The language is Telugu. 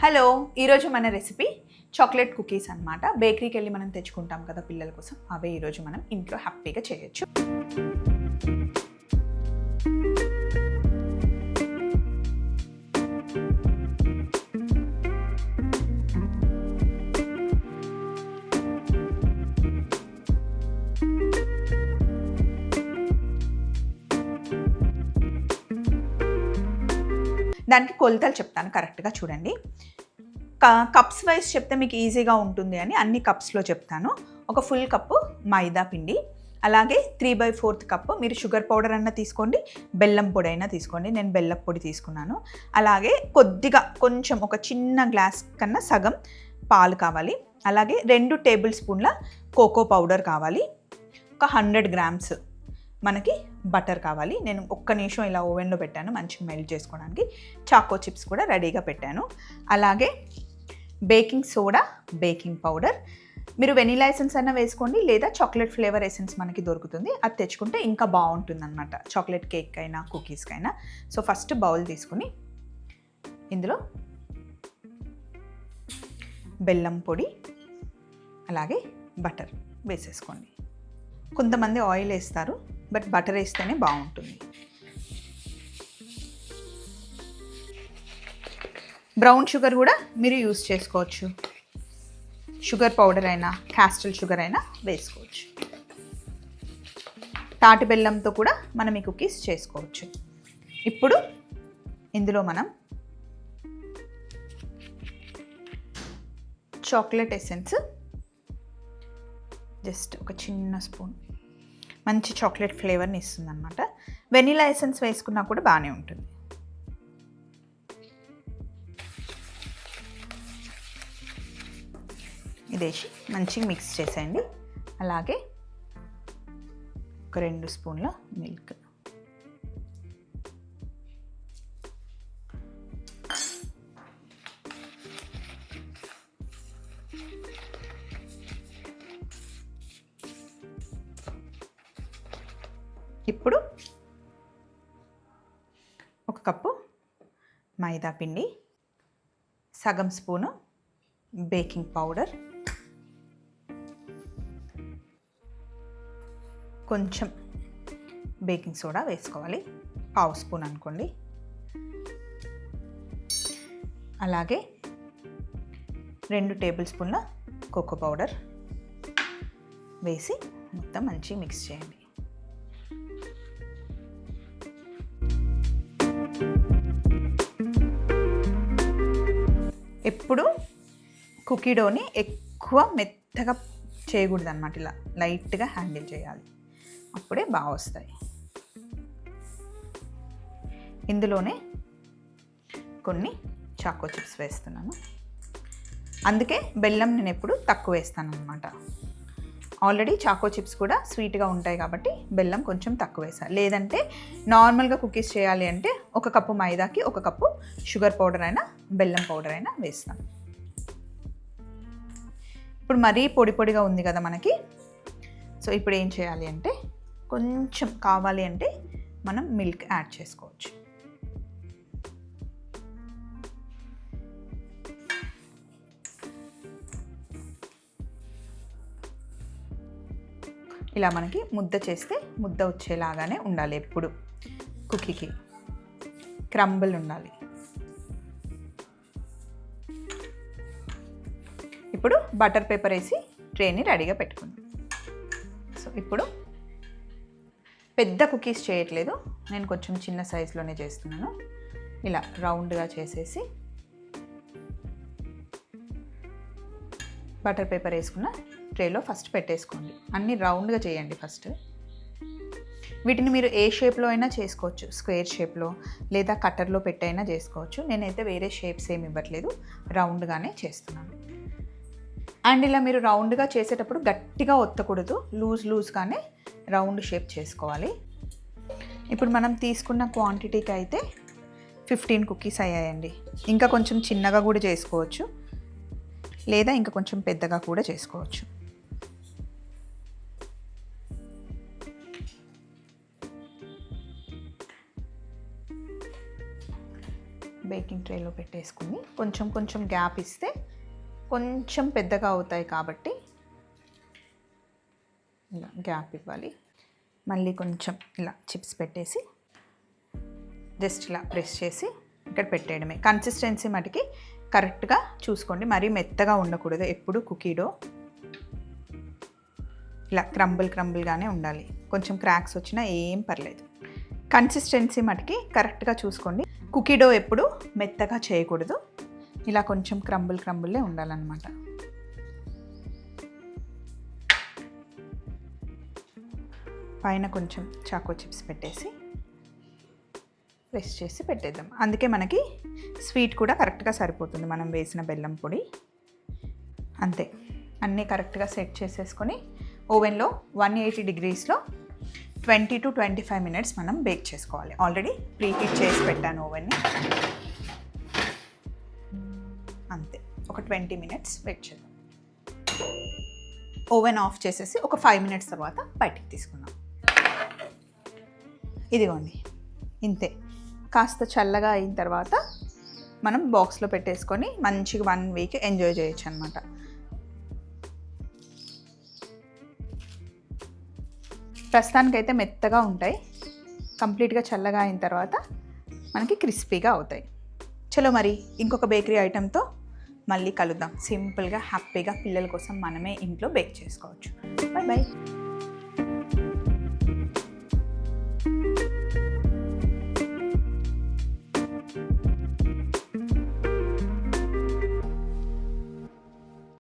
హలో, ఈరోజు మన రెసిపీ చాక్లెట్ కుకీస్ అన్నమాట. బేకరీకి వెళ్ళి మనం తెచ్చుకుంటాం కదా పిల్లల కోసం, అవే ఈరోజు మనం ఇంట్లో హ్యాపీగా చేయొచ్చు. దానికి కొలతలు చెప్తాను కరెక్ట్గా చూడండి. కప్స్ వైజ్ చెప్తే మీకు ఈజీగా ఉంటుంది అని అన్ని కప్స్లో చెప్తాను. ఒక ఫుల్ కప్పు మైదా పిండి, అలాగే 3/4 కప్పు మీరు షుగర్ పౌడర్ అన్న తీసుకోండి, బెల్లం పొడి అయినా తీసుకోండి. నేను బెల్లం పొడి తీసుకున్నాను. అలాగే కొద్దిగా కొంచెం ఒక చిన్న గ్లాస్ కన్నా సగం పాలు కావాలి. అలాగే 2 టేబుల్ స్పూన్ల కోకో పౌడర్ కావాలి. ఒక 100 గ్రామ్స్ మనకి బటర్ కావాలి. నేను ఒక్క నిమిషం ఇలా ఓవెన్లో పెట్టాను మంచిగా మెల్ట్ చేసుకోవడానికి. చాకో చిప్స్ కూడా రెడీగా పెట్టాను. అలాగే బేకింగ్ సోడా, బేకింగ్ పౌడర్, మీరు వెనిలా ఎసెన్స్ అయినా వేసుకోండి, లేదా చాక్లెట్ ఫ్లేవర్ ఎసెన్స్ మనకి దొరుకుతుంది, అది తెచ్చుకుంటే ఇంకా బాగుంటుంది అనమాట చాక్లెట్ కేక్ అయినా కుకీస్కి అయినా. సో ఫస్ట్ బౌల్ తీసుకుని ఇందులో బెల్లం పొడి అలాగే బటర్ వేసేసుకోండి. కొంతమంది ఆయిల్ వేస్తారు, బట్ బటర్ వేస్తేనే బాగుంటుంది. బ్రౌన్ షుగర్ కూడా మీరు యూస్ చేసుకోవచ్చు. షుగర్ పౌడర్ అయినా క్యాస్టల్ షుగర్ అయినా వేసుకోవచ్చు. తాటి బెల్లంతో కూడా మనం ఈ కుకీస్ చేసుకోవచ్చు. ఇప్పుడు ఇందులో మనం చాక్లెట్ ఎసెన్స్ జస్ట్ ఒక చిన్న స్పూన్, మంచి చాక్లెట్ ఫ్లేవర్ని ఇస్తుంది అనమాట. వెనిలా ఎసెన్స్ వేసుకున్నా కూడా బాగానే ఉంటుంది. ఇదేసి మంచిగా మిక్స్ చేసేయండి. అలాగే ఒక 2 స్పూన్ల మిల్క్, ఇప్పుడు ఒక కప్పు మైదా పిండి, సగం స్పూను బేకింగ్ పౌడర్, కొంచెం బేకింగ్ సోడా వేసుకోవాలి, 1/2 స్పూన్ అనుకోండి. అలాగే 2 టేబుల్ స్పూన్ల కోకో పౌడర్ వేసి మొత్తం మంచిగా మిక్స్ చేయండి. ఎప్పుడు కుకీ డోని ఎక్కువ మెత్తగా చేయకూడదు అనమాట, ఇలా లైట్గా హ్యాండిల్ చేయాలి, అప్పుడే బాగా వస్తాయి. ఇందులోనే కొన్ని చాకో చిప్స్ వేస్తున్నాను. అందుకే బెల్లం నేను ఎప్పుడు తక్కువ వేస్తాను అనమాట. ఆల్రెడీ చాకో చిప్స్ కూడా స్వీట్గా ఉంటాయి కాబట్టి బెల్లం కొంచెం తక్కువ వేసాను. లేదంటే నార్మల్గా కుకీస్ చేయాలి అంటే 1 కప్పు మైదాకి 1 కప్పు షుగర్ పౌడర్ అయినా బెల్లం పౌడర్ అయినా వేస్తాను. ఇప్పుడు మరీ పొడి పొడిగా ఉంది కదా మనకి. సో ఇప్పుడు ఏం చేయాలి అంటే, కొంచెం కావాలి అంటే మనం మిల్క్ యాడ్ చేసుకోవచ్చు. ఇలా మనకి ముద్ద చేస్తే ముద్ద వచ్చేలాగానే ఉండాలి. ఎప్పుడు కుకీకి క్రంబుల్ ఉండాలి. ఇప్పుడు బటర్ పేపర్ వేసి ట్రేని రెడీగా పెట్టుకుందాం. సో ఇప్పుడు పెద్ద కుకీస్ చేయట్లేదు, నేను కొంచెం చిన్న సైజులోనే చేస్తున్నాను. ఇలా రౌండ్గా చేసేసి బటర్ పేపర్ వేసుకున్న ట్రేలో ఫస్ట్ పెట్టేసుకోండి. అన్నీ రౌండ్గా చేయండి ఫస్ట్. వీటిని మీరు ఏ షేప్లో అయినా చేసుకోవచ్చు, స్క్వేర్ షేప్లో లేదా కట్టర్లో పెట్టైనా చేసుకోవచ్చు. నేనైతే వేరే షేప్స్ ఏమి ఇవ్వట్లేదు, రౌండ్గానే చేస్తున్నాను. అండ్ ఇలా మీరు రౌండ్గా చేసేటప్పుడు గట్టిగా ఒత్తకూడదు, లూజ్గానే రౌండ్ షేప్ చేసుకోవాలి. ఇప్పుడు మనం తీసుకున్న క్వాంటిటీకి అయితే 15 కుకీస్ అయ్యాయండి. ఇంకా కొంచెం చిన్నగా కూడా చేసుకోవచ్చు, లేదా ఇంకా కొంచెం పెద్దగా కూడా చేసుకోవచ్చు. బేకింగ్ ట్రేలో పెట్టేసుకుని కొంచెం కొంచెం గ్యాప్ ఇస్తే కొంచెం పెద్దగా అవుతాయి కాబట్టి ఇలా గ్యాప్ ఇవ్వాలి. మళ్ళీ కొంచెం ఇలా చిప్స్ పెట్టేసి జస్ట్ ఇలా ప్రెస్ చేసి ఇక్కడ పెట్టేయడమే. కన్సిస్టెన్సీ మటుకి కరెక్ట్గా చూసుకోండి, మరీ మెత్తగా ఉండకూడదు. ఎప్పుడు కుకీ డో ఇలా క్రంబుల్గానే ఉండాలి. కొంచెం క్రాక్స్ వచ్చినా ఏం పర్లేదు. కన్సిస్టెన్సీ మటుకి కరెక్ట్గా చూసుకోండి. కుకీ డో ఎప్పుడు మెత్తగా చేయకూడదు, ఇలా కొంచెం క్రంబుల్లే ఉండాలన్నమాట. పైన కొంచెం చాకో చిప్స్ పెట్టేసి ప్రెస్ చేసి పెట్టేద్దాం. అందుకే మనకి స్వీట్ కూడా కరెక్ట్గా సరిపోతుంది మనం వేసిన బెల్లం పొడి. అంతే, అన్నీ కరెక్ట్గా సెట్ చేసేసుకొని ఓవెన్లో 180 degreesలో 20 to 25 minutes మనం బేక్ చేసుకోవాలి. ఆల్రెడీ ప్రీహీట్ చేసి పెట్టాను ఓవెన్ని. అంతే, ఒక 20 minutes వెయిట్ చేద్దాం. ఓవెన్ ఆఫ్ చేసేసి ఒక 5 minutes తర్వాత బయటికి తీసుకుందాం. ఇదిగోండి, ఇంతే. కాస్త చల్లగా అయిన తర్వాత మనం బాక్స్లో పెట్టేసుకొని మంచిగా 1 week ఎంజాయ్ చేయొచ్చు అనమాట. ప్రస్తుతానికైతే మెత్తగా ఉంటాయి, కంప్లీట్గా చల్లగా అయిన తర్వాత మనకి క్రిస్పీగా అవుతాయి. చలో మరి ఇంకొక బేకరీ ఐటెంతో మళ్ళీ కలుద్దాం. సింపుల్గా హ్యాపీగా పిల్లల కోసం మనమే ఇంట్లో బేక్ చేసుకోవచ్చు. Bye bye.